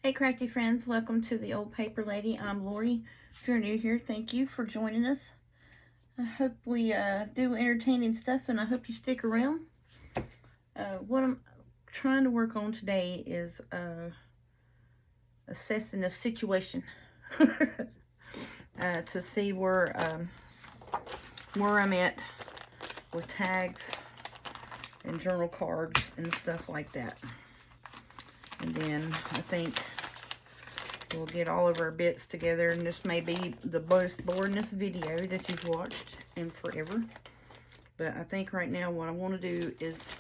Hey crafty friends, welcome to the Old Paper Lady. I'm Lori. If you're new here, thank you for joining us. I hope we do entertaining stuff and I hope you stick around. What I'm trying to work on today is assessing the situation to see where I'm at with tags and journal cards and stuff like that. And then I think we'll get all of our bits together, and this may be the most boringest video that you've watched in forever. But I think right now what I want to do is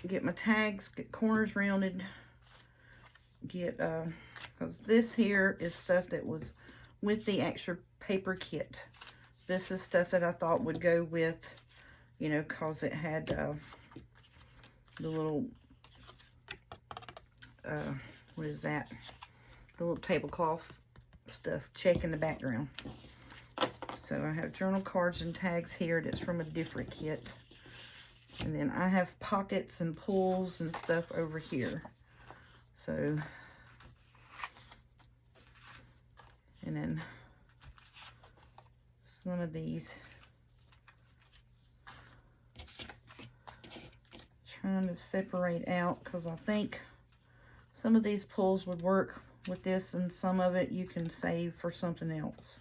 get my tags, get corners rounded, get, because this here is stuff that was with the extra paper kit. This is stuff that I thought would go with, you know, because it had the little, what is that? The little tablecloth stuff, check in the background. So I have journal cards and tags here that's from a different kit. And then I have pockets and pulls and stuff over here. So, and then some of these. Trying to separate out because I think some of these pulls would work with this, and some of it you can save for something else.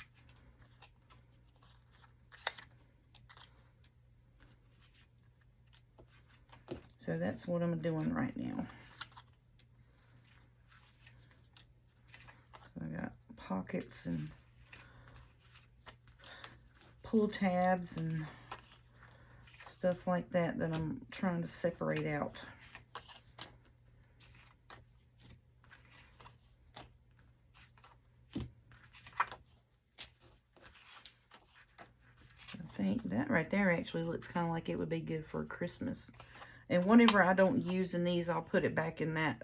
So that's what I'm doing right now. So I got pockets and pull tabs and stuff like that that I'm trying to separate out. I think that right there actually looks kind of like it would be good for Christmas. And whenever I don't use in these, I'll put it back in that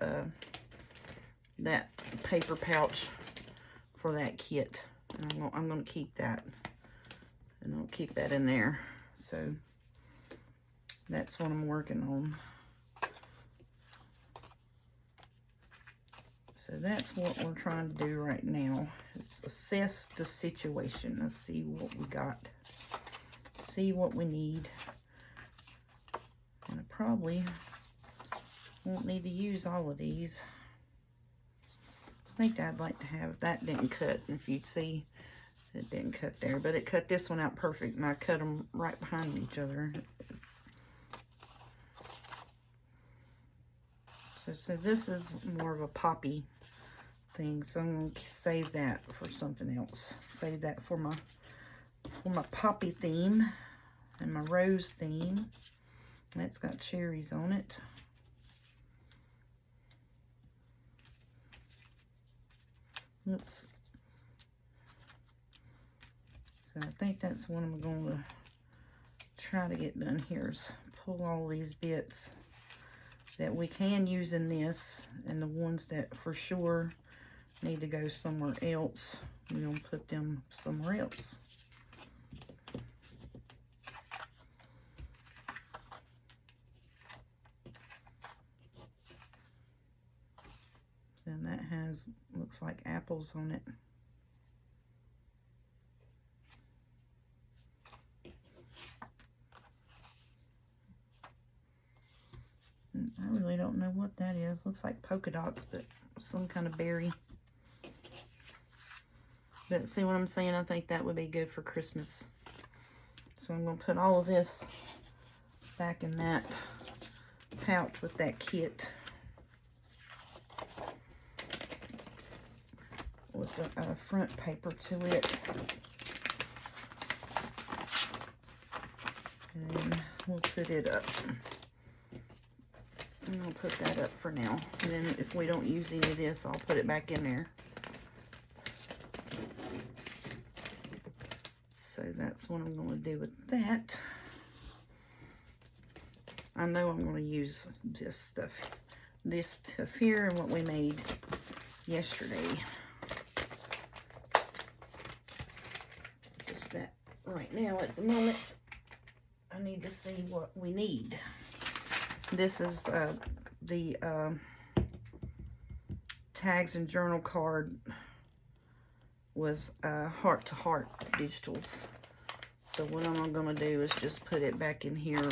that paper pouch for that kit. And I'm gonna keep that, and I'll keep that in there. So that's what I'm working on. So that's what we're trying to do right now, is assess the situation. Let's see what we got, see what we need. And I probably won't need to use all of these. I think I'd like to have, that didn't cut. If you'd see, it didn't cut there, but it cut this one out perfect, and I cut them right behind each other. So this is more of a poppy thing, so I'm going to save that for something else. Save that for my poppy theme and my rose theme. That's got cherries on it. Oops. So I think that's what I'm going to try to get done here, is pull all these bits that we can use in this, and the ones that for sure need to go somewhere else, we're going to put them somewhere else. And that has, looks like apples on it. And I really don't know what that is. Looks like polka dots, but some kind of berry. But see what I'm saying? I think that would be good for Christmas. So I'm going to put all of this back in that pouch with that kit. With the front paper to it. And we'll put it up. And I'll put that up for now. And then if we don't use any of this, I'll put it back in there. So that's what I'm going to do with that. I know I'm going to use this stuff here and what we made yesterday. Just that right now at the moment, I need to see what we need. This is the tags and journal card was heart to heart digitals. So what I'm gonna do is just put it back in here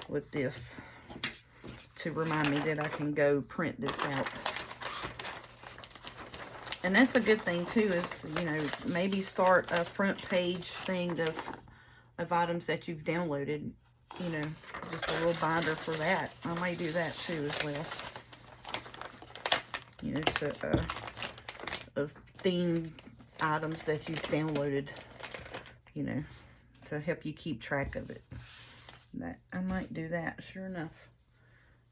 with this to remind me that I can go print this out. And that's a good thing too, is, you know, maybe start a front page thing of items that you've downloaded, you know, just a little binder for that. I may do that too as well. You know, to of themed items that you've downloaded, you know, to help you keep track of it. That I might do that, sure enough.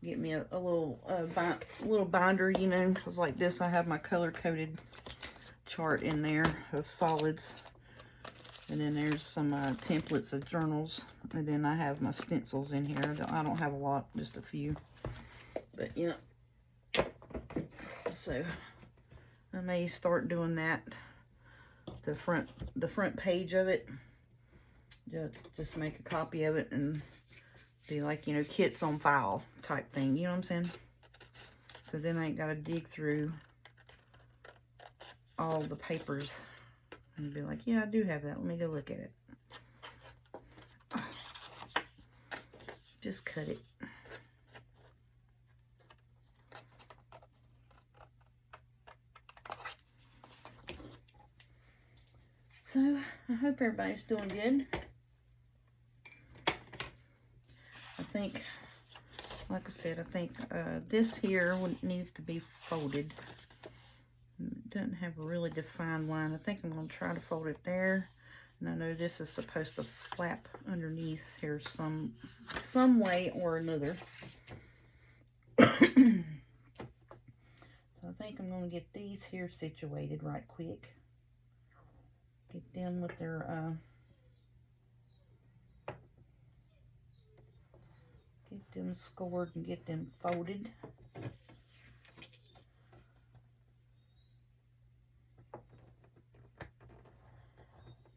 Get me a little binder, you know, because like this, I have my color-coded chart in there of solids. And then there's some templates of journals. And then I have my stencils in here. I don't have a lot, just a few. But, you know, so I may start doing that. The front page of it. Just make a copy of it and be like, you know, kits on file type thing. You know what I'm saying? So then I ain't got to dig through all the papers and be like, yeah, I do have that. Let me go look at it. Just cut it. So I hope everybody's doing good. I think, like I said, I think this here needs to be folded. It doesn't have a really defined line. I think I'm going to try to fold it there. And I know this is supposed to flap underneath here some way or another. So I think I'm going to get these here situated right quick. Get them with their get them scored and get them folded.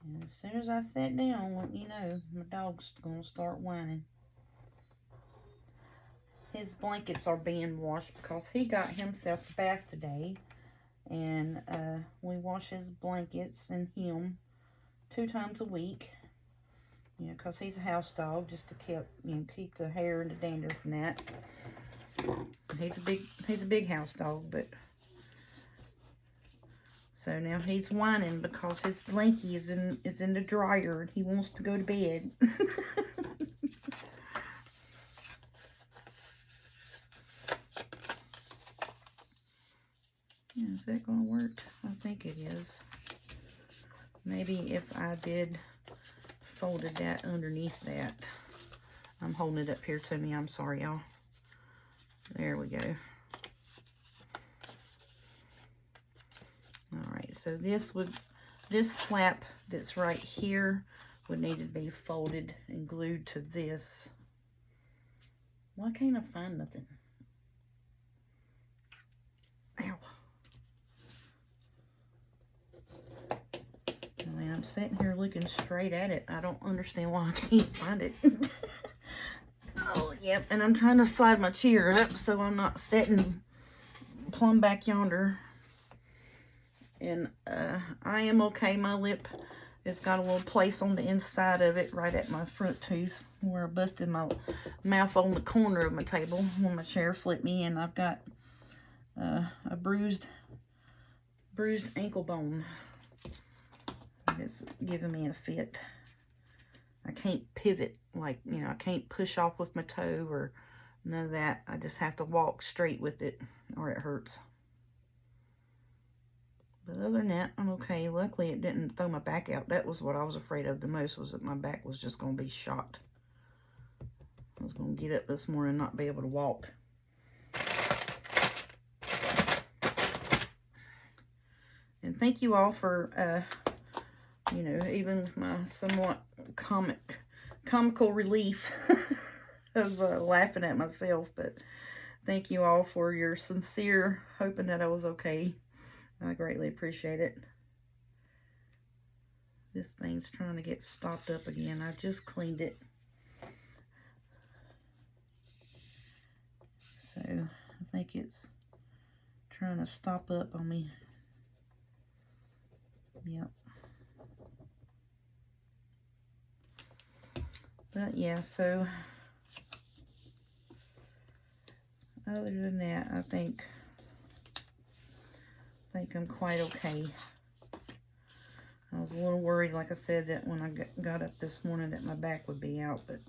And as soon as I sit down, let you know, my dog's gonna start whining. His blankets are being washed because he got himself a bath today, and we wash his blankets and him 2 times a week. You know, because he's a house dog, just to keep the hair and the dander from that. He's a big house dog, but so now he's whining because his blankie is in the dryer and he wants to go to bed. Yeah, is that gonna work? I think it is. Maybe if I did folded that underneath that. I'm holding it up here to me. I'm sorry, y'all. There we go. All right, so this flap that's right here would need to be folded and glued to this. Why can't I find nothing? Ow. I mean, I'm sitting here looking straight at it. I don't understand why I can't find it. Oh, yep, and I'm trying to slide my chair up so I'm not sitting plumb back yonder. And I am okay. My lip has got a little place on the inside of it, right at my front tooth, where I busted my mouth on the corner of my table when my chair flipped me, and I've got a bruised ankle bone that's giving me a fit. I can't pivot, like, you know, I can't push off with my toe or none of that. I just have to walk straight with it or it hurts. But other than that, I'm okay. Luckily, it didn't throw my back out. That was what I was afraid of the most, was that my back was just going to be shot. I was going to get up this morning and not be able to walk. And thank you all for, you know, even with my somewhat comical relief of laughing at myself. But thank you all for your sincere hoping that I was okay. I greatly appreciate it. This thing's trying to get stopped up again. I just cleaned it. So I think it's trying to stop up on me. Yep. But yeah, so other than that, I think I'm quite okay. I was a little worried, like I said, that when I got up this morning that my back would be out, but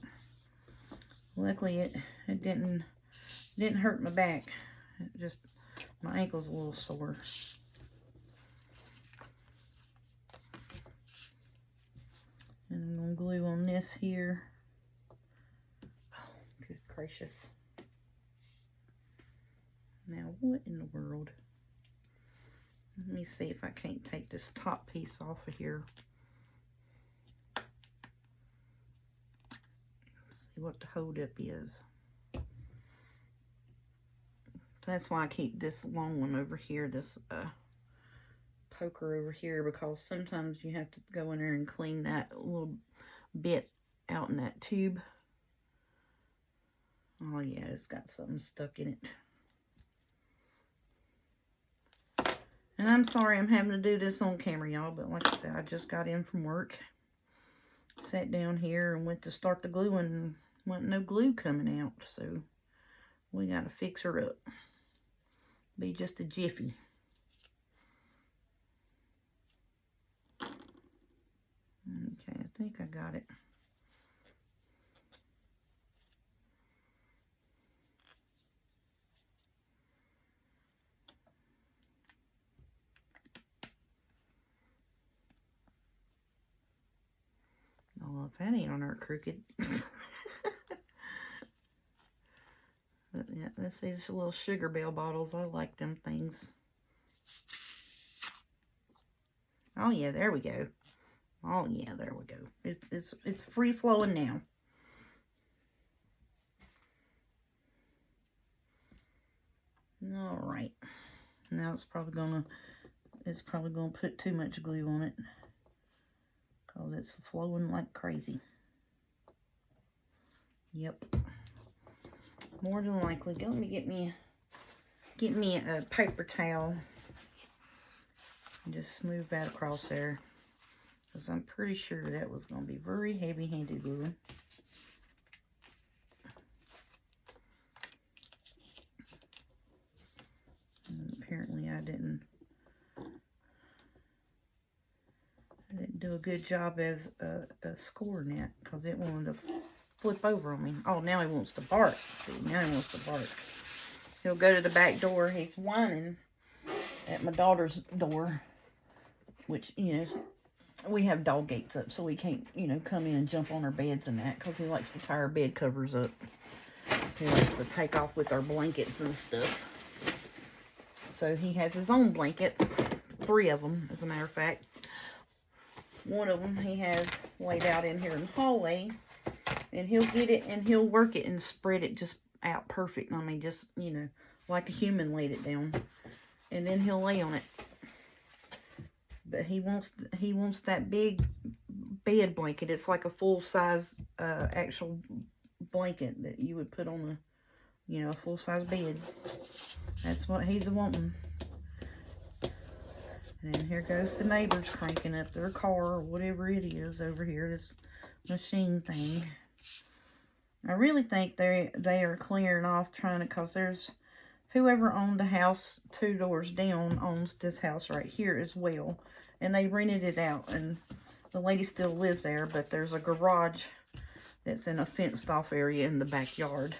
luckily it didn't hurt my back. It just, my ankle's a little sore. And I'm gonna glue on this here. Oh, good gracious. Now, what in the world? Let me see if I can't take this top piece off of here. See what the holdup is. That's why I keep this long one over here, this poker over here, because sometimes you have to go in there and clean that little bit out in that tube. Oh yeah, it's got something stuck in it. And I'm sorry I'm having to do this on camera, y'all, but like I said, I just got in from work, sat down here and went to start the glue, and wasn't no glue coming out, so we got to fix her up. Be just a jiffy. Okay, I think I got it. Oh, if that ain't on her crooked. But yeah, that's these little Sugar Bell bottles. I like them things. Oh yeah, there we go. Oh yeah, there we go. It's free flowing now. All right. Now it's probably gonna put too much glue on it, because it's flowing like crazy. Yep. More than likely. Let me get me a paper towel and just smooth that across there, because I'm pretty sure that was going to be very heavy-handed glue. And apparently I didn't do a good job as a scoring that, because it wanted to flip over on me. Oh, now he wants to bark. See, now he wants to bark. He'll go to the back door. He's whining at my daughter's door, which, you know, we have dog gates up, so we can't, you know, come in and jump on our beds and that, because he likes to tie our bed covers up. He likes to take off with our blankets and stuff. So he has his own blankets, 3 of them, as a matter of fact. One of them he has laid out in here in the hallway, and he'll get it and he'll work it and spread it just out perfect. I mean, just, you know, like a human laid it down. And then he'll lay on it. But he wants that big bed blanket. It's like a full-size actual blanket that you would put on a, you know, a full-size bed. That's what he's wanting. And here goes the neighbors cranking up their car or whatever it is over here, this machine thing. I really think they are clearing off, trying to, because there's whoever owned the house 2 doors down owns this house right here as well, and they rented it out, and the lady still lives there, but there's a garage that's in a fenced off area in the backyard,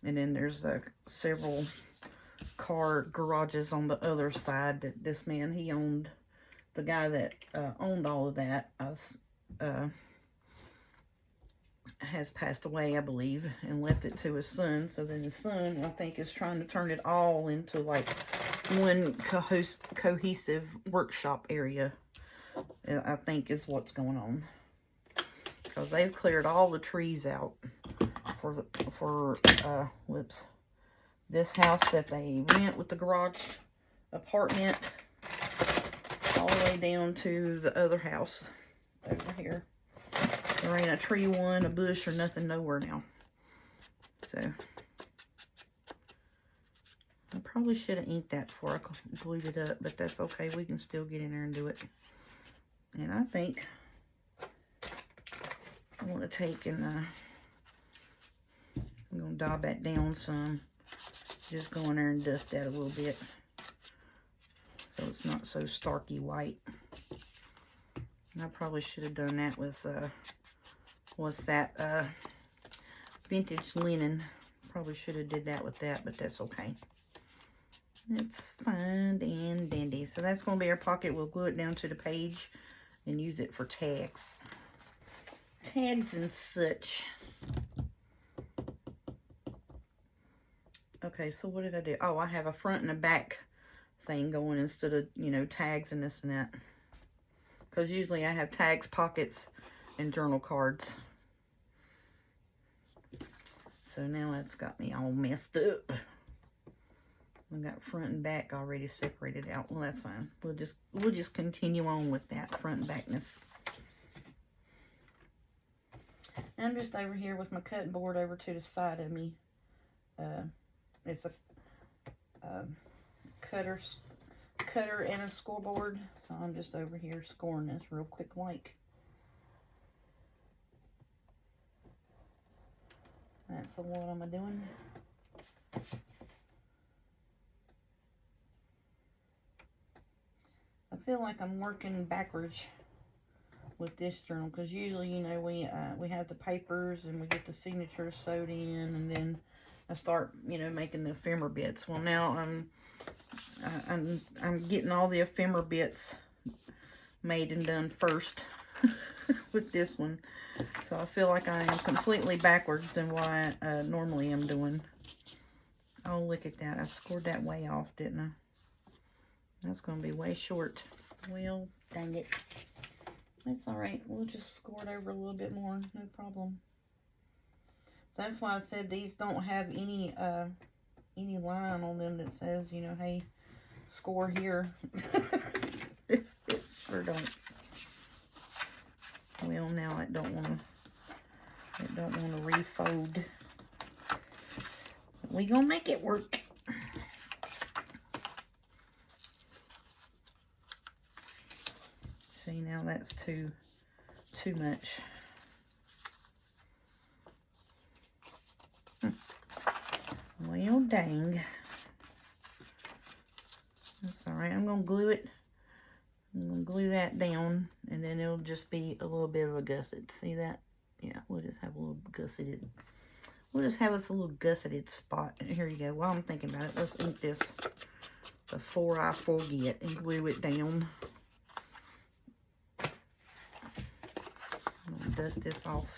and then there's several car garages on the other side that this man, he owned. The guy that owned all of that has passed away, I believe, and left it to his son. So then his son, I think, is trying to turn it all into like one cohesive workshop area, I think is what's going on. Because they've cleared all the trees out for this house that they rent with the garage apartment, all the way down to the other house over here. There ain't a tree, a bush, or nothing nowhere now. So I'm Probably should have inked that before I glued it up, but that's okay. We can still get in there and do it. And I think I want to take and I'm going to dab that down some. Just go in there and dust that a little bit so it's not so starky white. And I probably should have done that with, what's that, vintage linen. Probably should have did that with that, but that's okay. It's fine and dandy. So that's going to be our pocket. We'll glue it down to the page and use it for tags. Tags and such. Okay, so what did I do? Oh, I have a front and a back thing going instead of, you know, tags and this and that. Because usually I have tags, pockets, and journal cards. So now that's got me all messed up. I got front and back already separated out. Well, that's fine. We'll just continue on with that front and backness. I'm just over here with my cutting board over to the side of me. It's a cutter and a scoreboard. So I'm just over here scoring this real quick like. That's what I'm doing. I feel like I'm working backwards with this journal because usually, you know, we have the papers and we get the signatures sewed in, and then I start, you know, making the ephemera bits. Well, now I'm getting all the ephemera bits made and done first with this one. So I feel like I am completely backwards than what I normally am doing. Oh, look at that. I scored that way off, didn't I? That's going to be way short. Well, dang it. That's all right. We'll just score it over a little bit more. No problem. So that's why I said these don't have any line on them that says, you know, hey, score here. It sure don't. Well, now it don't want to refold. We gonna make it work. See, now that's too much. Well, dang. That's all right. I'm gonna glue it. I'm gonna glue that down, and then it'll just be a little bit of a gusset. See that? Yeah, we'll just have a little gusseted. We'll just have us a little gusseted spot. Here you go. While I'm thinking about it, let's ink this before I forget and glue it down. I'm gonna dust this off.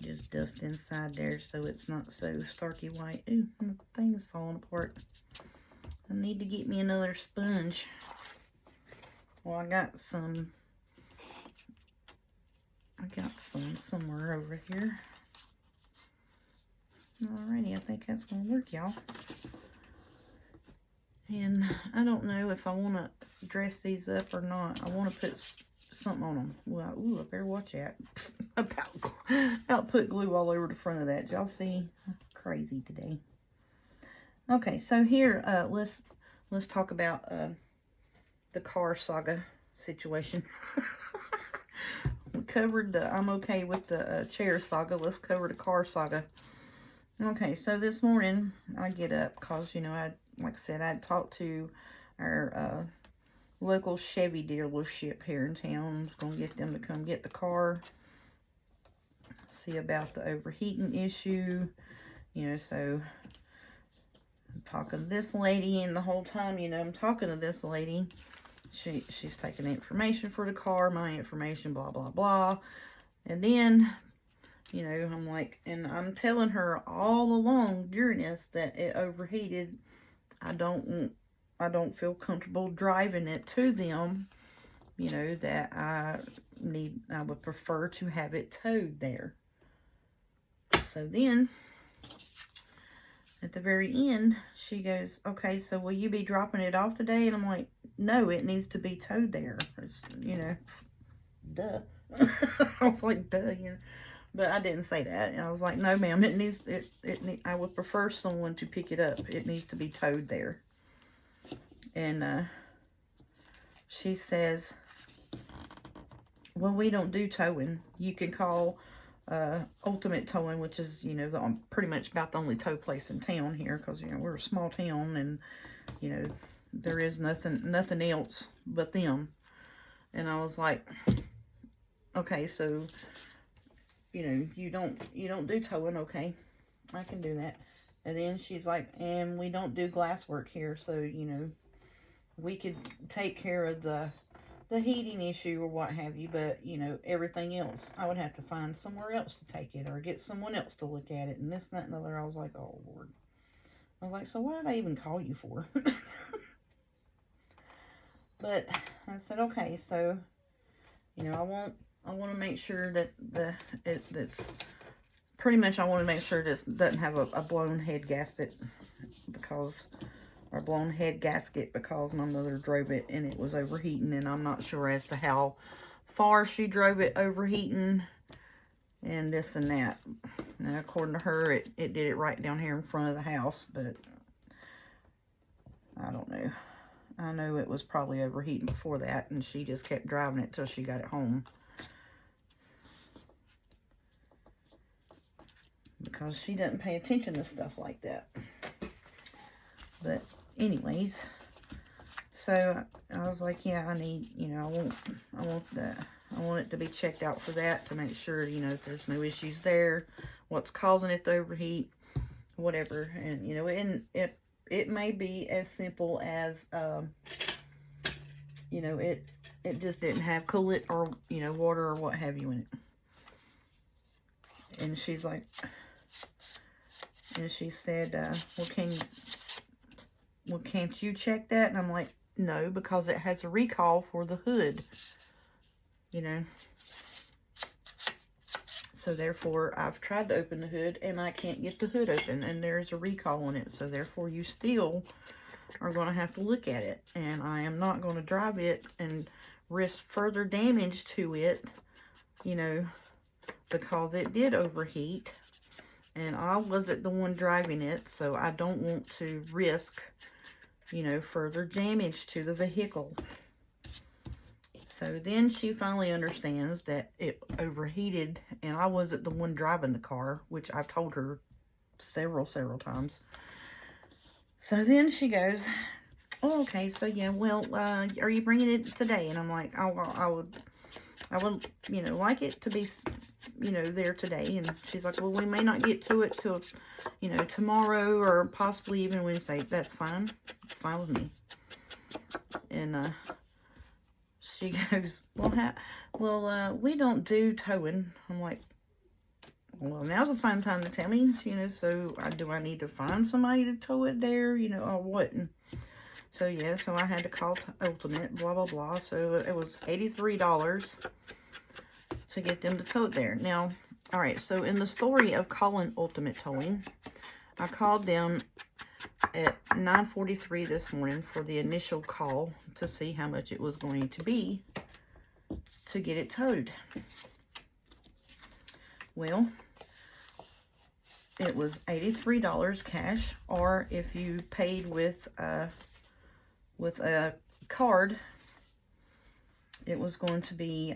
Just dust inside there so it's not so starky white. Ooh, my thing's falling apart. I need to get me another sponge. Well, I got some somewhere over here. Alrighty, I think that's gonna work, y'all. And I don't know if I want to dress these up or not. I want to put something on them. Well, ooh, I better watch that. About put glue all over the front of that. Y'all see? Crazy today. Okay, so here, let's talk about the car saga situation. We covered the I'm okay with the chair saga. Let's cover the car saga. Okay, so this morning I get up because, you know, like I said, I talked to our local Chevy dealership here in town. I was going to get them to come get the car, see about the overheating issue, you know. So I'm talking to this lady, and the whole time, you know, I'm talking to this lady, she's taking information for the car, my information, blah blah blah. And then, you know, I'm like, and I'm telling her all along during this that it overheated. I don't feel comfortable driving it to them, you know, that I would prefer to have it towed there. So then, at the very end, she goes, okay, so will you be dropping it off today? And I'm like, no, it needs to be towed there. It's, you know, duh. I was like, duh, you know. But I didn't say that. And I was like, no, ma'am, it needs, I would prefer someone to pick it up. It needs to be towed there. And she says, well, we don't do towing. You can call Ultimate Towing, which is, you know, pretty much about the only tow place in town here, because, you know, we're a small town, and, you know, there is nothing else but them. And I was like, okay, so, you know, you don't do towing. Okay, I can do that. And then she's like, and we don't do glass work here, so, you know, we could take care of the heating issue or what have you, but, you know, everything else, I would have to find somewhere else to take it, or get someone else to look at it, and this, that, and the other. I was like, oh, Lord. I was like, so what did I even call you for? But I said, okay, so, you know, I want to make sure that that's pretty much, I want to make sure this doesn't have a blown head gasket, because my mother drove it and it was overheating, and I'm not sure as to how far she drove it overheating and this and that. Now, according to her, it did it right down here in front of the house, but I don't know. I know it was probably overheating before that, and she just kept driving it till she got it home. Because she doesn't pay attention to stuff like that. But anyways, so I was like, yeah, I need, you know, I want it to be checked out for that, to make sure, you know, if there's no issues there, what's causing it to overheat, whatever. And, you know, and it may be as simple as, you know, it just didn't have coolant or, you know, water or what have you in it. And she's like, and she said, well, can't you check that? And I'm like, no, because it has a recall for the hood, you know. So therefore, I've tried to open the hood, and I can't get the hood open, and there's a recall on it. So therefore, you still are going to have to look at it. And I am not going to drive it and risk further damage to it, you know, because it did overheat. And I wasn't the one driving it, so I don't want to risk, you know, further damage to the vehicle. So then she finally understands that it overheated, and I wasn't the one driving the car, which I've told her several times. So then she goes, oh, okay, so yeah, well, are you bringing it today? And I'm like, I would, you know, like it to be, you know, there today. And she's like, well, we may not get to it till, you know, tomorrow or possibly even Wednesday. That's fine. It's fine with me. And she goes, well, we don't do towing. I'm like, well, now's a fine time to tell me, you know, so do I need to find somebody to tow it there, you know, or what? And so, yeah, so I had to call Ultimate, blah, blah, blah. So it was $83 to get them to tow it there. Now, all right, so in the story of calling Ultimate Towing, I called them at 9:43 this morning for the initial call to see how much it was going to be to get it towed. Well, it was $83 cash, or if you paid with a card, it was going to be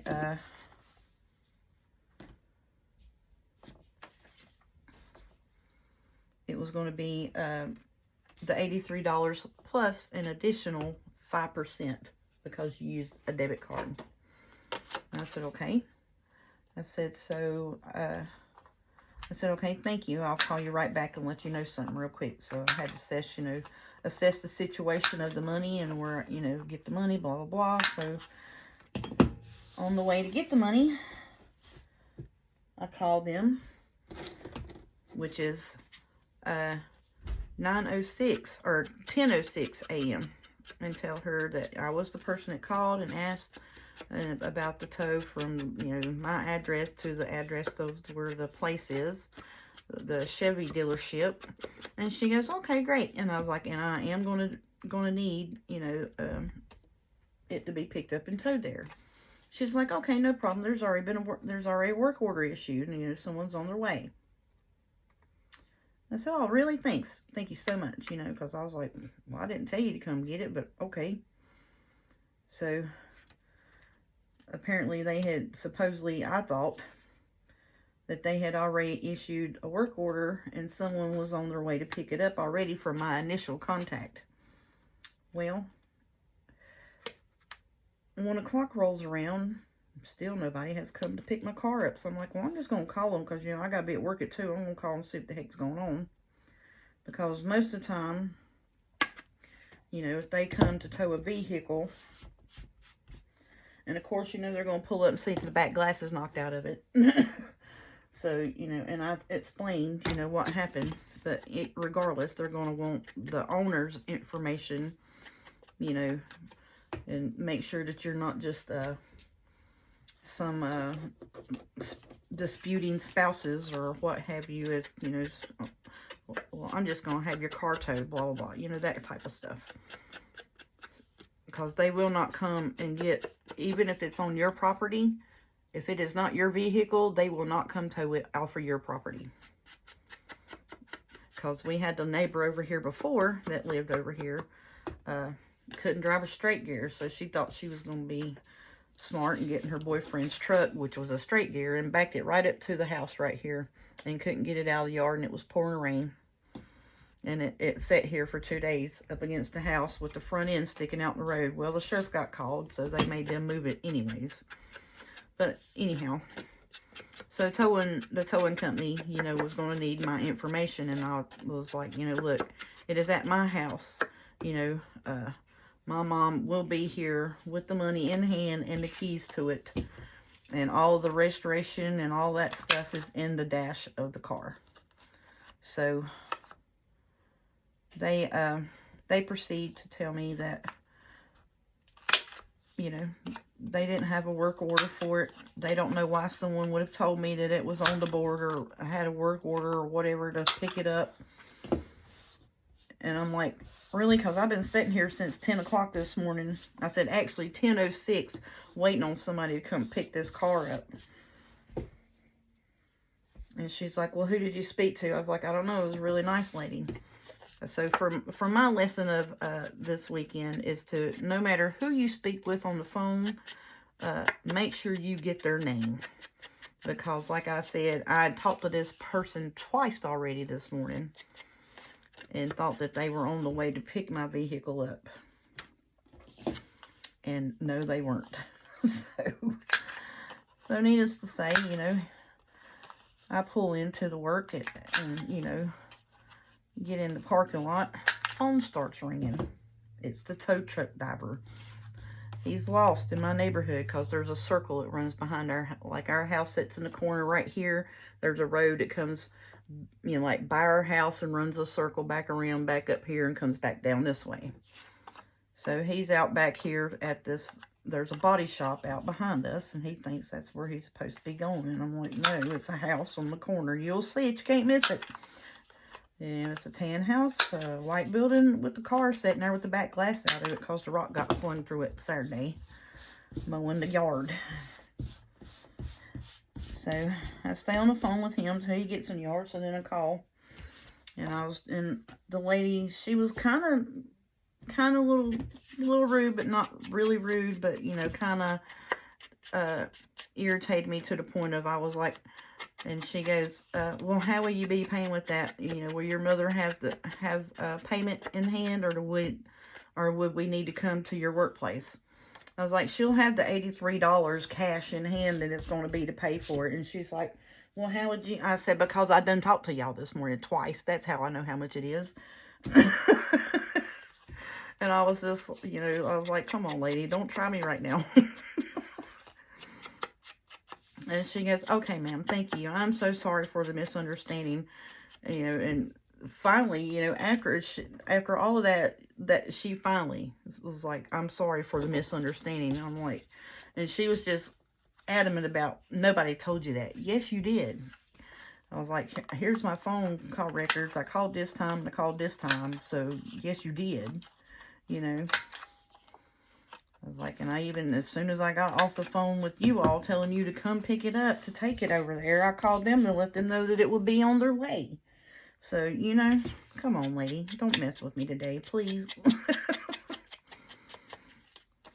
the $83 plus an additional 5% because you used a debit card. And I said, okay. I said, so, okay, thank you. I'll call you right back and let you know something real quick. So I had to assess the situation of the money and where, you know, get the money, blah, blah, blah. So on the way to get the money, I called them, which is 9:06 or 10:06 a.m. and tell her that I was the person that called and asked about the tow from, you know, my address to the address of where the place is, the Chevy dealership. And she goes, okay, great. And I was like, and I am gonna need, you know, it to be picked up and towed there. She's like, okay, no problem. There's already a work order issued, and, you know, someone's on their way. I said, oh, really? Thanks. Thank you so much, you know, because I was like, well, I didn't tell you to come get it, but okay. So, apparently they had, supposedly, I thought, that they had already issued a work order, and someone was on their way to pick it up already from my initial contact. Well, 1 o'clock rolls around, still nobody has come to pick my car up. So I'm like, well, I'm just going to call them because, you know, I got to be at work at 2. I'm going to call and see what the heck's going on. Because most of the time, you know, if they come to tow a vehicle, and of course, you know, they're going to pull up and see if the back glass is knocked out of it. So, you know, and I explained, you know, what happened. But regardless, they're going to want the owner's information, you know, and make sure that you're not just some disputing spouses or what have you, as, you know, well, I'm just going to have your car towed, blah, blah, blah, you know, that type of stuff. Because they will not come and get, even if it's on your property, if it is not your vehicle, they will not come tow it off of your property. Because we had the neighbor over here before that lived over here, couldn't drive a straight gear, so she thought she was going to be smart and getting her boyfriend's truck, which was a straight gear, and backed it right up to the house right here, and couldn't get it out of the yard, and it was pouring rain. And it sat here for 2 days up against the house with the front end sticking out in the road. Well, the sheriff got called, so they made them move it anyways. But anyhow, so the towing company, you know, was going to need my information, and I was like, you know, look, it is at my house, you know, my mom will be here with the money in hand and the keys to it, and all the registration and all that stuff is in the dash of the car. So they proceed to tell me that, you know, they didn't have a work order for it. They don't know why someone would have told me that it was on the board or had a work order or whatever to pick it up. And I'm like, really? Because I've been sitting here since 10 o'clock this morning. I said, actually, 10:06, waiting on somebody to come pick this car up. And she's like, well, who did you speak to? I was like, I don't know. It was a really nice lady. So from my lesson of this weekend is to, no matter who you speak with on the phone, make sure you get their name. Because like I said, I had talked to this person twice already this morning and thought that they were on the way to pick my vehicle up. And no, they weren't. So needless to say, you know, I pull into the work and you know, get in the parking lot, phone starts ringing. It's the tow truck driver. He's lost in my neighborhood because there's a circle that runs behind our house sits in the corner right here. There's a road that comes, you know, like by our house and runs a circle back around, back up here and comes back down this way. So he's out back here at this, there's a body shop out behind us, and he thinks that's where he's supposed to be going. And I'm like, no, it's a house on the corner. You'll see it. You can't miss it. And it's a tan house, a white building with the car sitting there with the back glass out of it because the rock got slung through it Saturday, mowing the yard. So I stay on the phone with him until he gets in the yard, so then I call. And the lady, she was kind of little rude, but not really rude, but, you know, kind of irritated me to the point of I was like, and she goes, well, how will you be paying with that? You know, will your mother have payment in hand, or would we need to come to your workplace? I was like, she'll have the $83 cash in hand, and it's going to be to pay for it. And she's like, well, how would you? I said, because I done talked to y'all this morning twice. That's how I know how much it is. And I was just, you know, I was like, come on, lady, don't try me right now. And she goes, okay, ma'am, thank you. I'm so sorry for the misunderstanding. You know, and finally, you know, after all of that she finally was like, I'm sorry for the misunderstanding. And I'm like, and she was just adamant about, nobody told you that. Yes, you did. I was like, here's my phone call records. I called this time and I called this time. So, yes, you did. You know. I was like, and I even, as soon as I got off the phone with you all telling you to come pick it up, to take it over there, I called them to let them know that it would be on their way. So, you know, come on, lady. Don't mess with me today, please.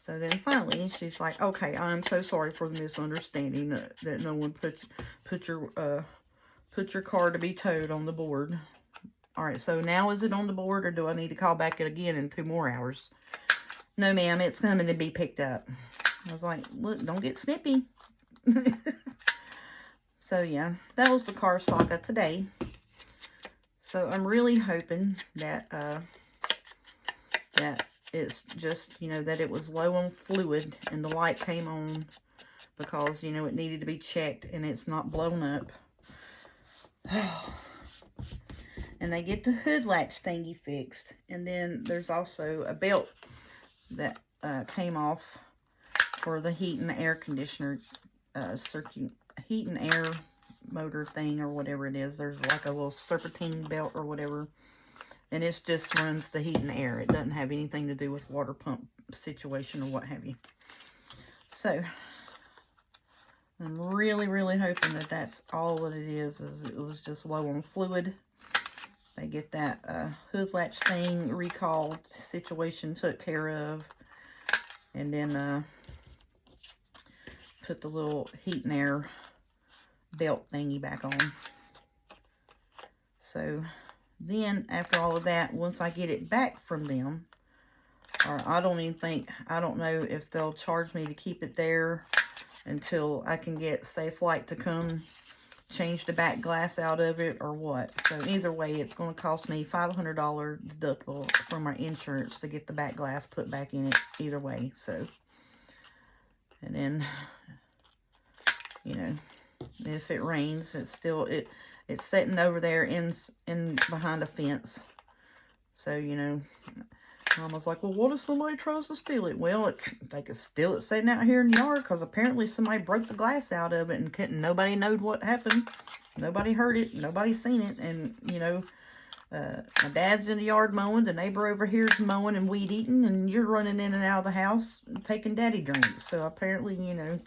So then finally, she's like, okay, I'm so sorry for the misunderstanding that no one put your car to be towed on the board. All right, so now is it on the board, or do I need to call back again in 2 more hours? No, ma'am, it's coming to be picked up. I was like, look, don't get snippy. So, yeah, that was the car saga today. So, I'm really hoping that, that it's just, you know, that it was low on fluid and the light came on because, you know, it needed to be checked and it's not blown up. And they get the hood latch thingy fixed. And then there's also a belt that came off for the heat and air conditioner, heat and air motor thing or whatever it is. There's like a little serpentine belt or whatever. And it just runs the heat and air. It doesn't have anything to do with water pump situation or what have you. So, I'm really, really hoping that that's all that it is it was just low on fluid. They get that hood latch thing recalled, situation took care of. And then put the little heat and air belt thingy back on. So then after all of that, once I get it back from them, or I don't know if they'll charge me to keep it there until I can get Safe Light to come change the back glass out of it or what. So either way, it's going to cost me $500 deductible from my insurance to get the back glass put back in it either way. So, and then, you know, if it rains, it's still, it's sitting over there in behind a fence. So, you know, Mom was like, well, what if somebody tries to steal it? Well, they could steal it sitting out here in the yard because apparently somebody broke the glass out of it and nobody knowed what happened. Nobody heard it. Nobody seen it. And, you know, my dad's in the yard mowing. The neighbor over here is mowing and weed eating. And you're running in and out of the house taking daddy drinks. So apparently, you know,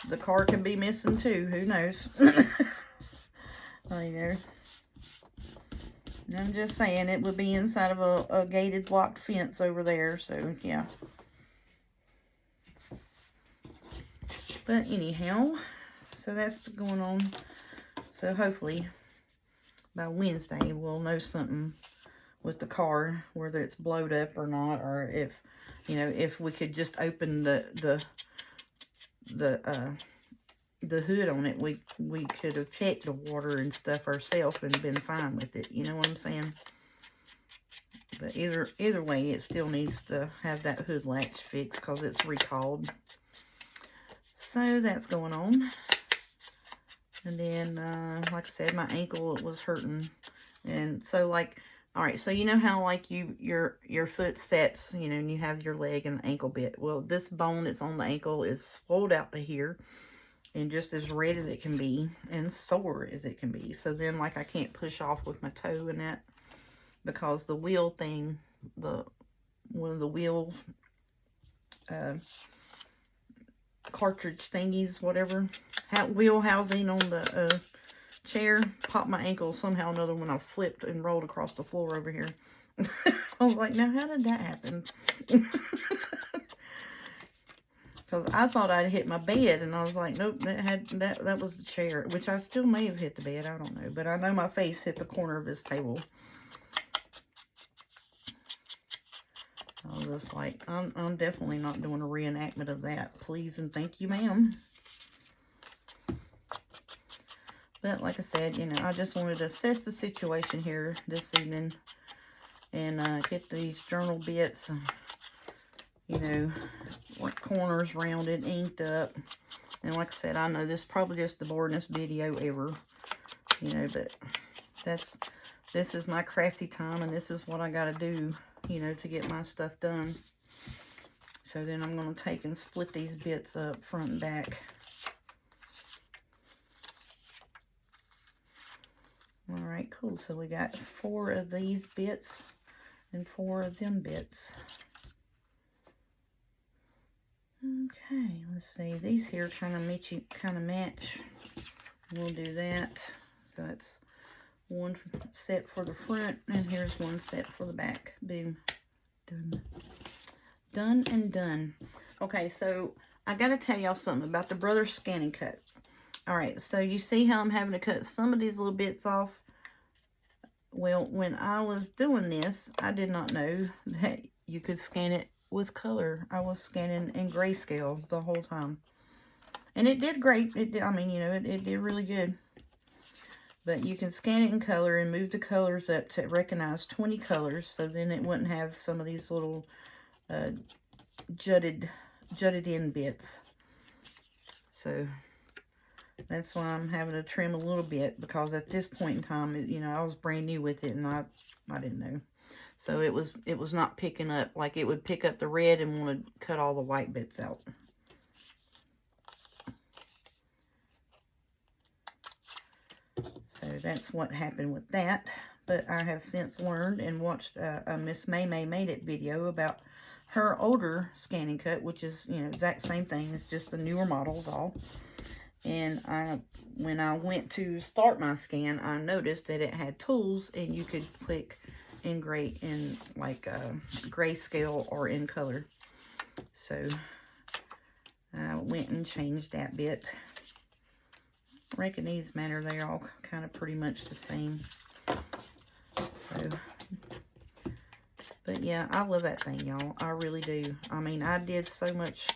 the car can be missing too. Who knows? I know. I'm just saying it would be inside of a gated locked fence over there. So, yeah. But anyhow, so that's going on. So hopefully by Wednesday we'll know something with the car, whether it's blowed up or not, or if, you know, if we could just open the hood on it, we could have checked the water and stuff ourselves and been fine with it. You know what I'm saying? But either way, it still needs to have that hood latch fixed because it's recalled. So that's going on. And then, like I said, my ankle was hurting. And so, like, all right, so you know how, like, your foot sets, you know, and you have your leg and the ankle bit. Well, this bone that's on the ankle is swelled out to here. And just as red as it can be, and sore as it can be. So then, like, I can't push off with my toe and that, because the wheel thing, one of the wheel cartridge thingies, whatever, wheel housing on the chair, popped my ankle somehow or another when I flipped and rolled across the floor over here. I was like, now how did that happen? Because I thought I'd hit my bed, and I was like, nope, that was the chair, which I still may have hit the bed, I don't know. But I know my face hit the corner of this table. I was just like, I'm definitely not doing a reenactment of that. Please and thank you, ma'am. But like I said, you know, I just wanted to assess the situation here this evening and get these journal bits, you know, corners rounded, inked up. And like I said, I know this is probably just the boringest video ever, you know, but this is my crafty time, and this is what I got to do, you know, to get my stuff done. So then I'm going to take and split these bits up front and back. All right, cool. So we got 4 of these bits and 4 of them bits. Okay, let's see. These here kind of match. We'll do that. So it's one set for the front, and here's one set for the back. Boom. Done. Done and done. Okay, so I got to tell y'all something about the Brothers Scanning Cut. Alright, so you see how I'm having to cut some of these little bits off? Well, when I was doing this, I did not know that you could scan it with color. I was scanning in grayscale the whole time. And it did great. It did, I mean, you know, it did really good. But you can scan it in color and move the colors up to recognize 20 colors. So then it wouldn't have some of these little jutted in bits. So that's why I'm having to trim a little bit, because at this point in time, you know, I was brand new with it and I didn't know. So it was not picking up. Like, it would pick up the red and want to cut all the white bits out. So that's what happened with that. But I have since learned and watched a Miss May Made It video about her older scanning cut, which is, you know, exact same thing. It's just the newer models all. And when I went to start my scan, I noticed that it had tools and you could click in like grayscale or in color. So I went and changed that bit. I reckon these matter. They're all kind of pretty much the same. So, but yeah, I love that thing, y'all. I really do. I mean, I did so much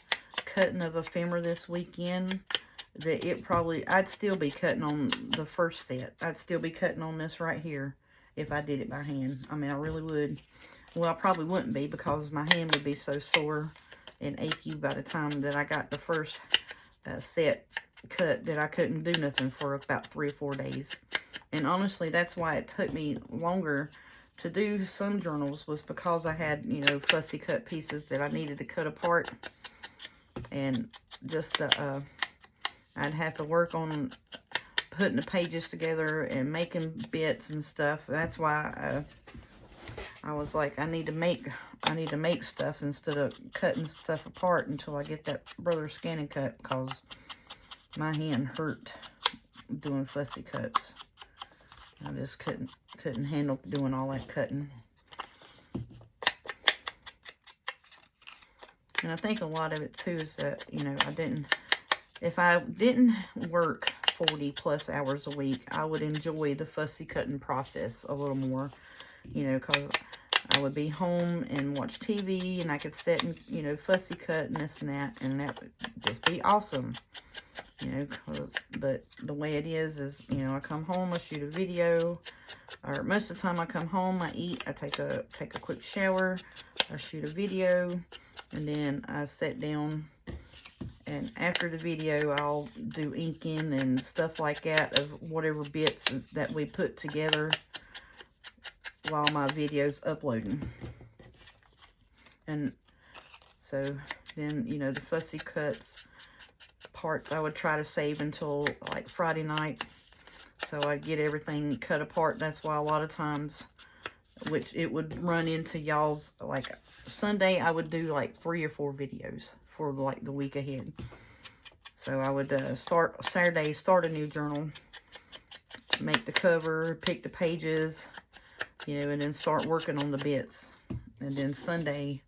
cutting of ephemera this weekend that I'd still be cutting on the first set. I'd still be cutting on this right here if I did it by hand. I mean, I really would. Well, I probably wouldn't be, because my hand would be so sore and achy by the time that I got the first set cut that I couldn't do nothing for about 3 or 4 days. And honestly, that's why it took me longer to do some journals, was because I had, you know, fussy cut pieces that I needed to cut apart. And just I'd have to work on putting the pages together and making bits and stuff. That's why I was like, I need to make stuff instead of cutting stuff apart until I get that Brothers Scanning Cut, because my hand hurt doing fussy cuts. I just couldn't handle doing all that cutting. And I think a lot of it too is that, you know, if I didn't work 40 plus hours a week, I would enjoy the fussy cutting process a little more, you know, because I would be home and watch TV and I could sit and, you know, fussy cut and this and that would just be awesome, you know. But the way it is, you know, I come home, I shoot a video, or most of the time I come home, I eat, I take a quick shower, I shoot a video, and then I sit down. And after the video, I'll do inking and stuff like that of whatever bits that we put together while my video's uploading. And so then, you know, the fussy cuts parts I would try to save until like Friday night, so I'd get everything cut apart. That's why a lot of times, which it would run into y'all's, like Sunday, I would do like 3 or 4 videos for like the week ahead. So I would start a new journal, make the cover, pick the pages, you know, and then start working on the bits. And then Sunday,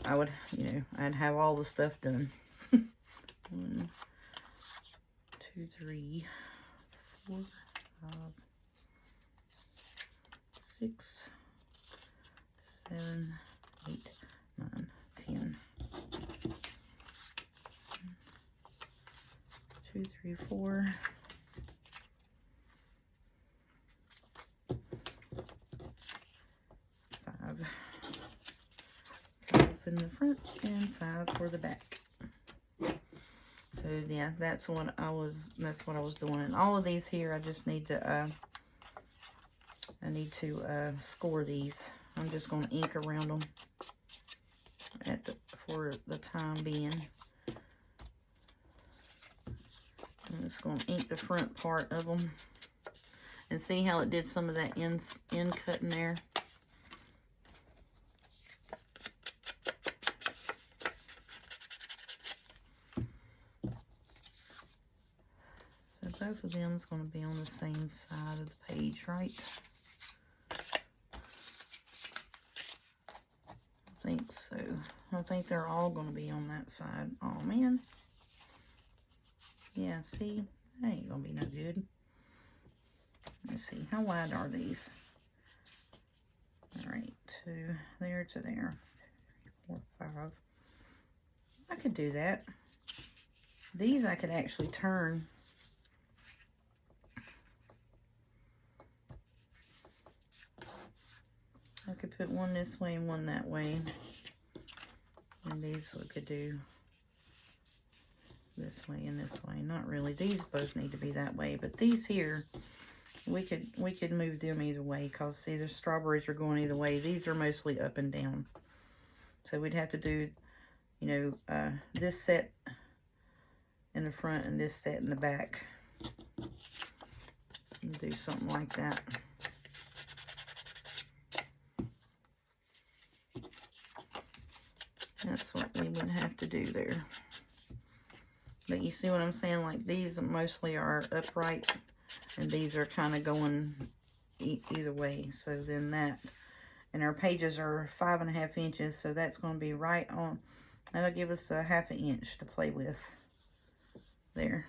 I would, you know, I'd have all the stuff done. 1, 2, 3, 4, 5, 6, 7, 8, 9, 10. 2, 3, 4. 5 in the front and 5 for the back. So yeah, that's what I was doing. And all of these here, I just need to score these. I'm just going to ink around them for the time being. I'm just going to ink the front part of them. And see how it did some of that end cutting there? them is going to be on the same side of the page, right? I think so. I think they're all going to be on that side. Oh, man. Yeah, see? That ain't going to be no good. Let's see. How wide are these? All right. 2 there to there. 4, 5. I could do that. These I could actually turn. I could put one this way and one that way. And these we could do this way and this way. Not really. These both need to be that way, but these here, we could move them either way, because see, the strawberries are going either way. These are mostly up and down. So we'd have to do, you know, this set in the front and this set in the back. And do something like that. That's what we would have to do there. But you see what I'm saying? Like, these mostly are upright, and these are kind of going either way. So then that, and our pages are 5.5 inches, so that's going to be right on. That'll give us a 1/2 inch to play with there.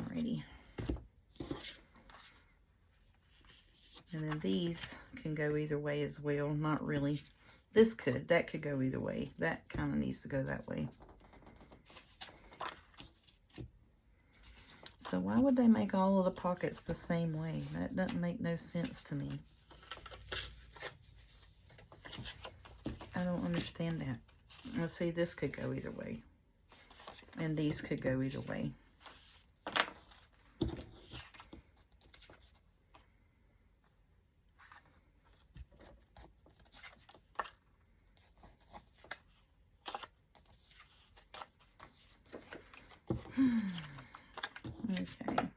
Alrighty. And then these can go either way as well. Not really. This could. That could go either way. That kind of needs to go that way. So why would they make all of the pockets the same way? That doesn't make no sense to me. I don't understand that. Let's see, this could go either way. And these could go either way. Okay.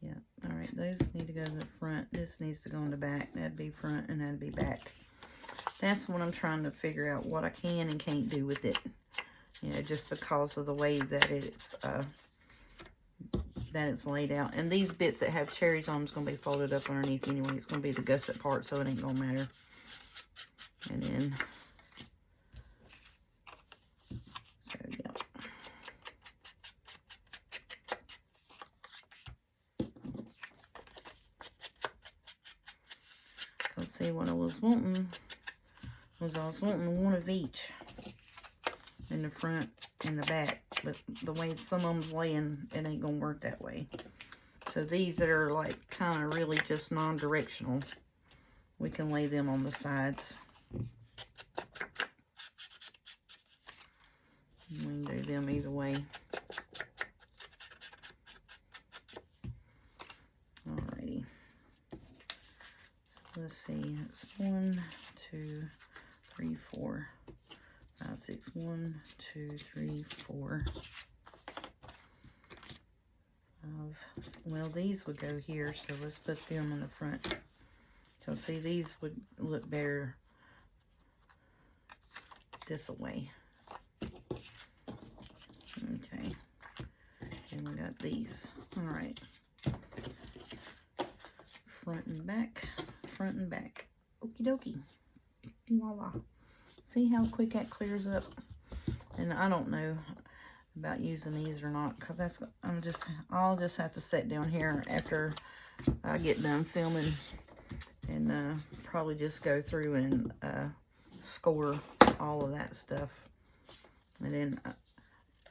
Yeah, all right, those need to go to the front. This needs to go in the back. That'd be front and that'd be back. That's what I'm trying to figure out, what I can and can't do with it. You know, just because of the way that it's laid out. And these bits that have cherries on them is going to be folded up underneath anyway. It's going to be the gusset part, so it ain't going to matter. And then, so yeah. Let's see, what I was wanting was one of each in the front and the back, but the way some of them's laying, it ain't gonna work that way. So these that are like kind of really just non-directional, we can lay them on the sides. We can do them either way. Alrighty. So let's see, it's 1, 2, 3, 4, 5, 6. 1, 2, 3, 4, 5. Well, these would go here, so let's put them in the front. You'll see these would look better this way. Okay. And we got these. Alright. Front and back. Front and back. Okie dokie. Voila. See how quick that clears up? And I don't know about using these or not, because that's, I'll just have to sit down here after I get done filming and probably just go through and score all of that stuff. And then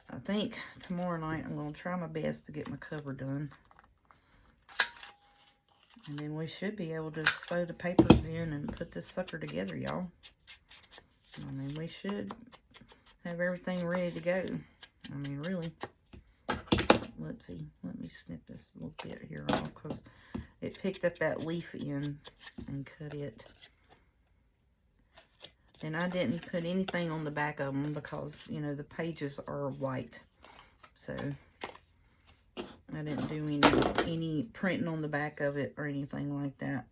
I think tomorrow night I'm going to try my best to get my cover done. And then we should be able to sew the papers in and put this sucker together, y'all. I mean, we should have everything ready to go. I mean, really. Let's see. Let me snip this little bit here off, because it picked up that leaf end and cut it. And I didn't put anything on the back of them because, you know, the pages are white. So I didn't do any printing on the back of it or anything like that,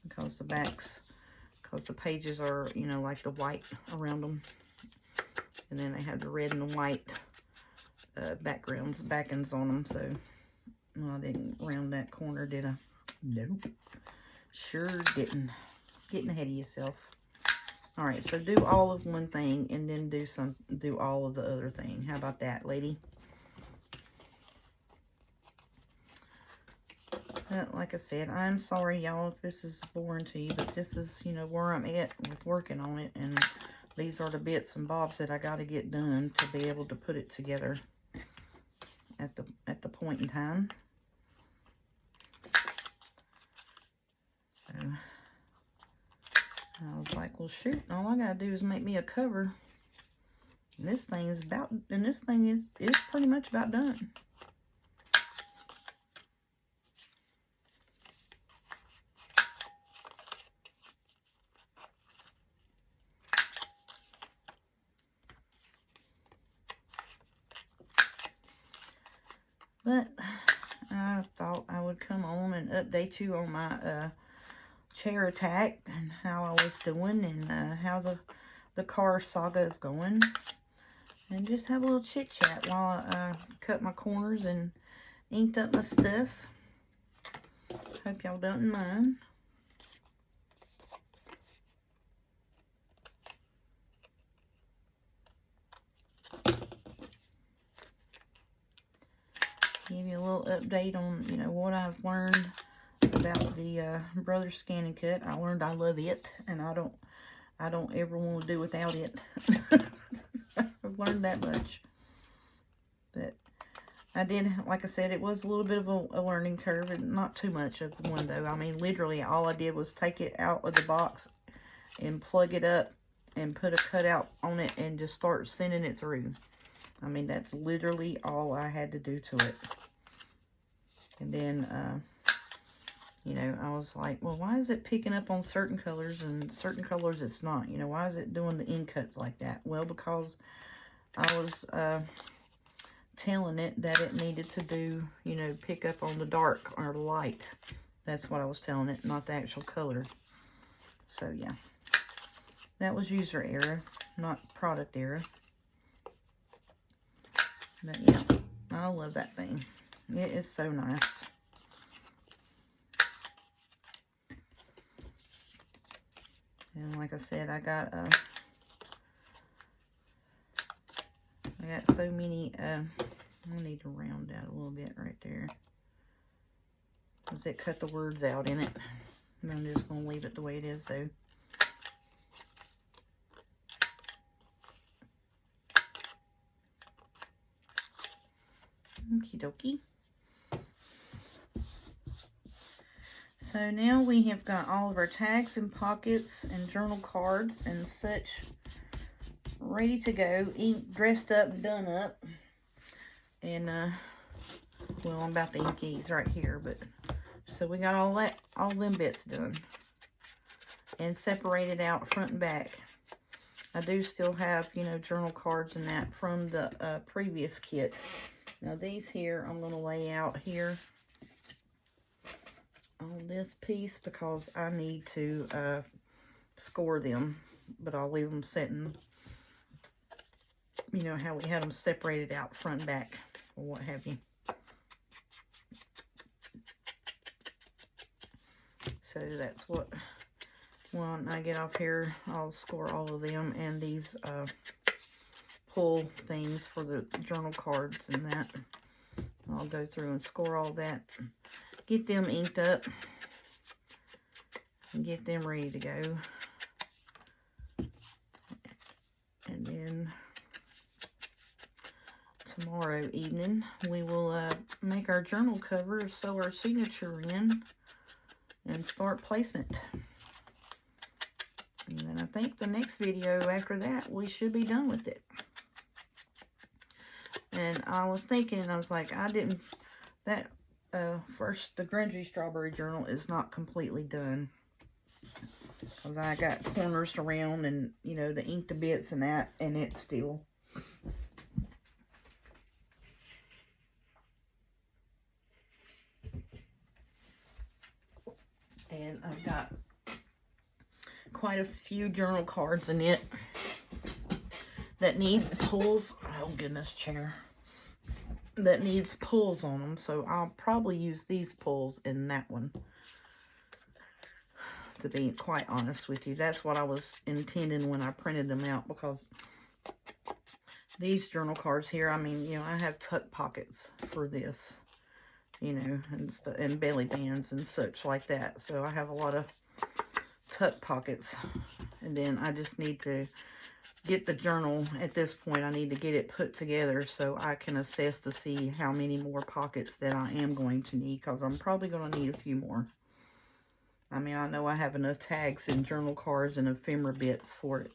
because the pages are, you know, like the white around them, and then they have the red and the white backings on them. So well, I didn't round that corner, did I? Nope, sure didn't. Getting ahead of yourself. All right, so do all of one thing and then do all of the other thing. How about that, lady? Like I said, I'm sorry, y'all, if this is boring to you, but this is, you know, where I'm at with working on it, and these are the bits and bobs that I got to get done to be able to put it together at the point in time. So I was like, well, shoot, all I got to do is make me a cover. And this thing is pretty much about done. But I thought I would come on and update you on my chair attack and how I was doing, and how the car saga is going, and just have a little chit chat while I cut my corners and inked up my stuff. Hope y'all don't mind. Give you a little update on, you know, what I've learned about the Brothers Scan and Cut. I learned I love it, and I don't ever want to do without it. I've learned that much. But I did, like I said, it was a little bit of a learning curve, and not too much of one, though. I mean, literally, all I did was take it out of the box and plug it up and put a cutout on it and just start sending it through. I mean, that's literally all I had to do to it. And then, you know, I was like, well, why is it picking up on certain colors and certain colors it's not? You know, why is it doing the end cuts like that? Well, because I was telling it that it needed to do, you know, pick up on the dark or the light. That's what I was telling it, not the actual color. So, yeah. That was user error, not product error. But, yeah, I love that thing. It is so nice. And like I said, I got so many, I need to round out a little bit right there, because it cut the words out in it. And I'm just going to leave it the way it is, though. Okie dokie. So now we have got all of our tags and pockets and journal cards and such ready to go, ink dressed up and done up. And well, I'm about to ink these right here, but so we got all them bits done and separated out front and back. I do still have, you know, journal cards and that from the previous kit. Now these here I'm going to lay out here on this piece because I need to score them, but I'll leave them sitting, you know, how we had them separated out front and back or what have you. So that's what, when I get off here, I'll score all of them, and these pull things for the journal cards and that. I'll go through and score all that, get them inked up, and get them ready to go. And then tomorrow evening, we will make our journal cover, sew our signature in, and start placement. And then I think the next video after that, we should be done with it. And I was thinking, I was like, the grungy strawberry journal is not completely done. Because I got corners around and, you know, the ink to bits and that, and it's still. And I've got quite a few journal cards in it that need pulls. Oh goodness, chair. That needs pulls on them. So I'll probably use these pulls in that one. To be quite honest with you, that's what I was intending when I printed them out, because these journal cards here, I mean, you know, I have tuck pockets for this, you know, and belly bands and such like that. So I have a lot of tuck pockets, and then I just need to get the journal. At this point, I need to get it put together so I can assess to see how many more pockets that I am going to need, because I'm probably going to need a few more. I mean, I know I have enough tags and journal cards and ephemera bits for it,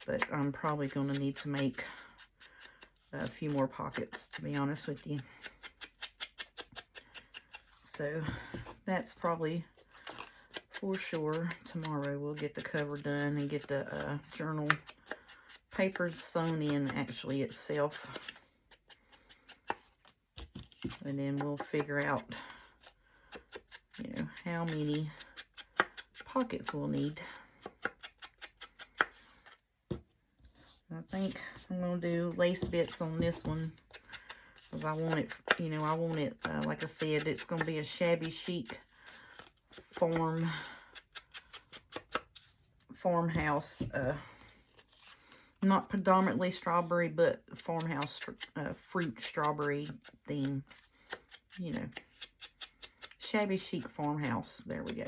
but I'm probably going to need to make a few more pockets, to be honest with you. So that's probably for sure. Tomorrow we'll get the cover done and get the journal papers sewn in actually itself. And then we'll figure out, you know, how many pockets we'll need. I think I'm going to do lace bits on this one, because I want it, you know, I want it, like I said, it's going to be a shabby chic farmhouse, not predominantly strawberry, but farmhouse fruit strawberry theme, you know, shabby chic farmhouse. There we go,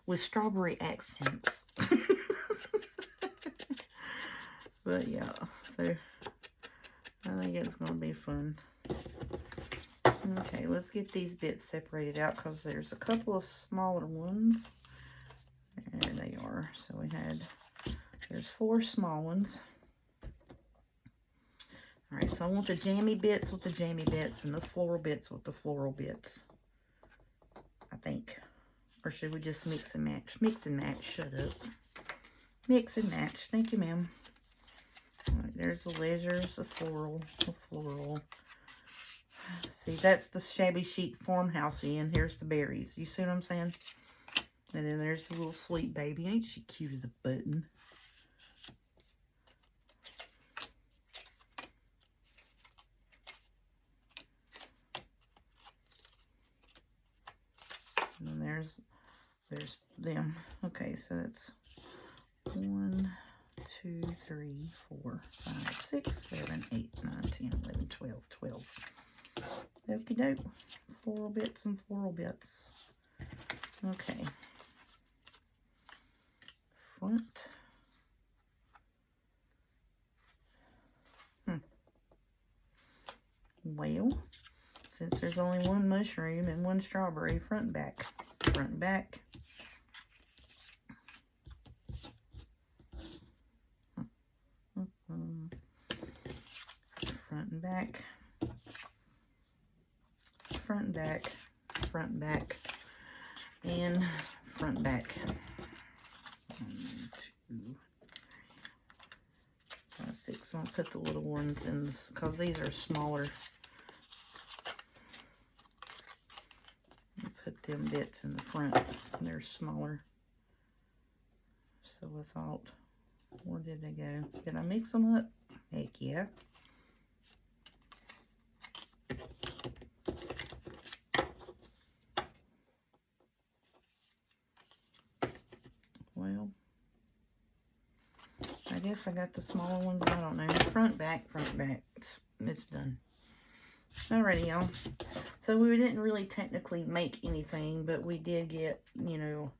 with strawberry accents. But yeah, so I think it's gonna be fun. Okay, let's get these bits separated out, because there's a couple of smaller ones. There they are. So there's 4 small ones. All right, so I want the jammy bits with the jammy bits and the floral bits with the floral bits, I think. Or should we just mix and match? Mix and match, shut up. Mix and match, thank you, ma'am. All right, there's the ledgers, the floral. See, that's the shabby chic farmhouse in. Here's the berries. You see what I'm saying? And then there's the little sweet baby. Ain't she cute as a button? And then there's them. Okay, so it's 1, 2, 3, 4, 5, 6, 7, 8, 9, 10, 11, 12. Okie doke. Floral bits and floral bits. Okay. Front. Well, since there's only one mushroom and one strawberry, front and back. Front and back. Front and back. Front and back. Front and back. And front and back. 1, 2, 5, 6. I'll put the little ones in this, because these are smaller. I'll put them bits in the front. They're smaller. So I thought, where did they go? Did I mix them up? Heck yeah. Well, I guess I got the smaller ones. I don't know. Front, back. It's done. Alrighty, y'all. So we didn't really technically make anything, but we did get, you know,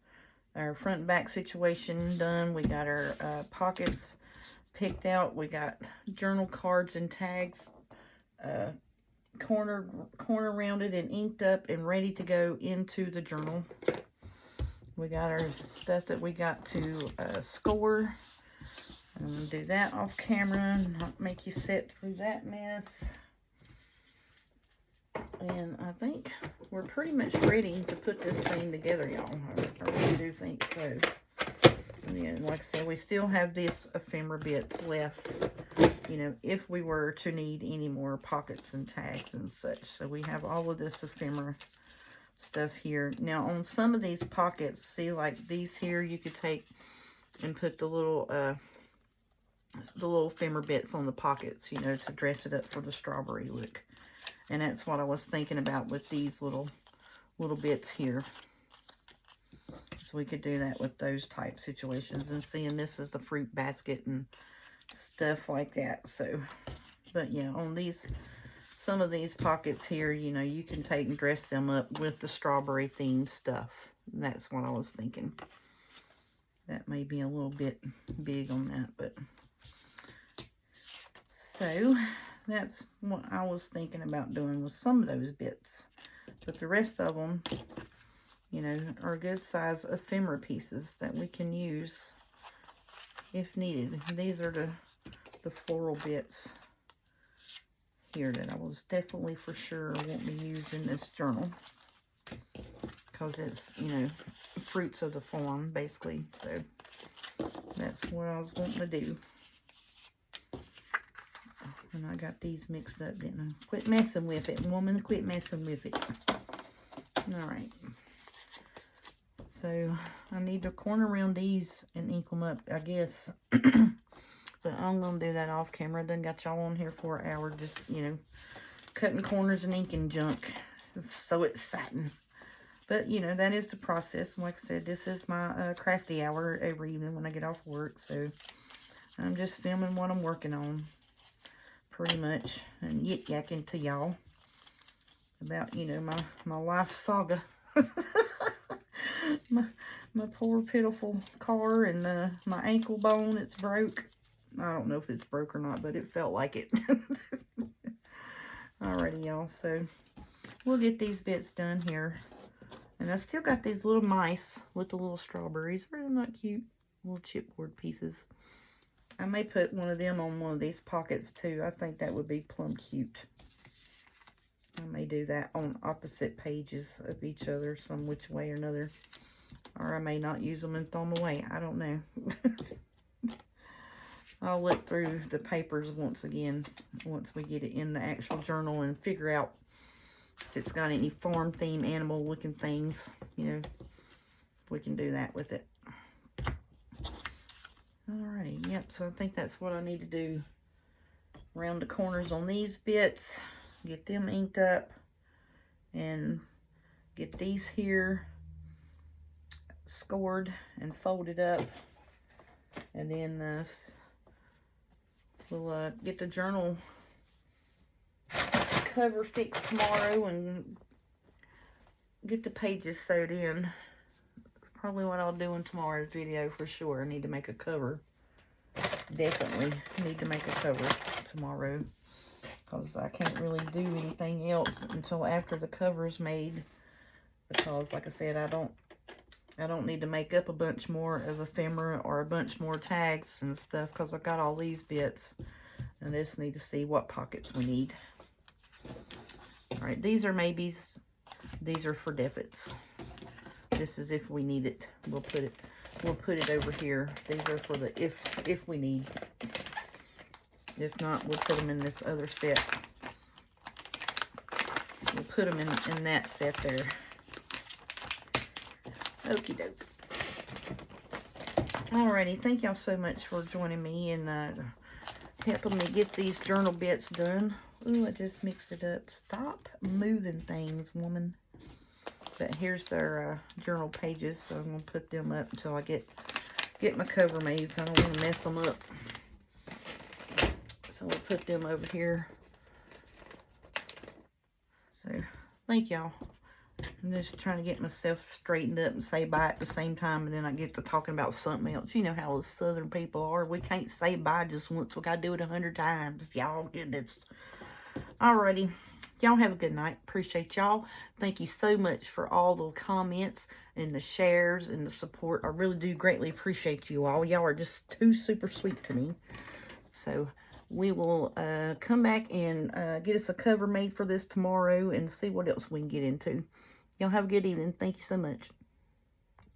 our front and back situation done. We got our pockets picked out. We got journal cards and tags corner rounded and inked up and ready to go into the journal. We got our stuff that we got to score. I'm going to do that off camera, not make you sit through that mess. And I think we're pretty much ready to put this thing together, y'all. I really do think so. And then, like I said, we still have this ephemera bits left, you know, if we were to need any more pockets and tags and such. So we have all of this ephemera stuff here. Now, on some of these pockets, see, like these here, you could take and put the little ephemera bits on the pockets, you know, to dress it up for the strawberry look. And that's what I was thinking about with these little bits here. So we could do that with those type situations, and seeing this as the fruit basket and stuff like that. So, but yeah, on these, some of these pockets here, you know, you can take and dress them up with the strawberry themed stuff. And that's what I was thinking. That may be a little bit big on that, but so that's what I was thinking about doing with some of those bits. But the rest of them, you know, are good size ephemera pieces that we can use if needed. These are the floral bits here that I was definitely for sure wanting to use in this journal, because it's, you know, fruits of the farm basically. So that's what I was wanting to do. And I got these mixed up, didn't I? Quit messing with it, woman. Quit messing with it. All right. So I need to corner around these and ink them up, I guess. But I'm going to do that off camera. Done got y'all on here for an hour just, you know, cutting corners and inking junk. So exciting. But, you know, that is the process. And like I said, this is my crafty hour every evening when I get off work. So I'm just filming what I'm working on, pretty much. And yik-yakking to y'all about, you know, my life saga. my poor pitiful car and my ankle bone, it's broke. I don't know if it's broke or not, but it felt like it. Alrighty, y'all, so we'll get these bits done here. And I still got these little mice with the little strawberries. Are they not cute? Little chipboard pieces. I may put one of them on one of these pockets too. I think that would be plumb cute. I may do that on opposite pages of each other, some which way or another. Or I may not use them and throw them away. I don't know. I'll look through the papers once again, once we get it in the actual journal, and figure out if it's got any farm theme animal looking things, you know, we can do that with it. Alrighty, yep, so I think that's what I need to do. Round the corners on these bits, get them inked up, and get these here scored and folded up, and then we'll get the journal cover fixed tomorrow and get the pages sewed in. That's probably what I'll do in tomorrow's video for sure. I need to make a cover. Definitely need to make a cover tomorrow, because I can't really do anything else until after the cover's made, because like I said, I don't need to make up a bunch more of ephemera or a bunch more tags and stuff, because I've got all these bits, and I just need to see what pockets we need. All right, these are maybes. These are for definite. This is if we need it. We'll put it over here. These are for the if we need. If not, we'll put them in this other set. We'll put them in that set there. Okie doke. Alrighty, thank y'all so much for joining me and helping me get these journal bits done. Ooh, I just mixed it up. Stop moving things, woman. But here's their journal pages, so I'm going to put them up until I get my cover made, so I don't want to mess them up. So we'll put them over here. So, thank y'all. I'm just trying to get myself straightened up and say bye at the same time, and then I get to talking about something else. You know how us southern people are. We can't say bye just once. We got to do it 100 times. Y'all get this. Alrighty. Y'all have a good night. Appreciate y'all. Thank you so much for all the comments and the shares and the support. I really do greatly appreciate you all. Y'all are just too super sweet to me. So we will come back and get us a cover made for this tomorrow and see what else we can get into. Y'all have a good evening. Thank you so much.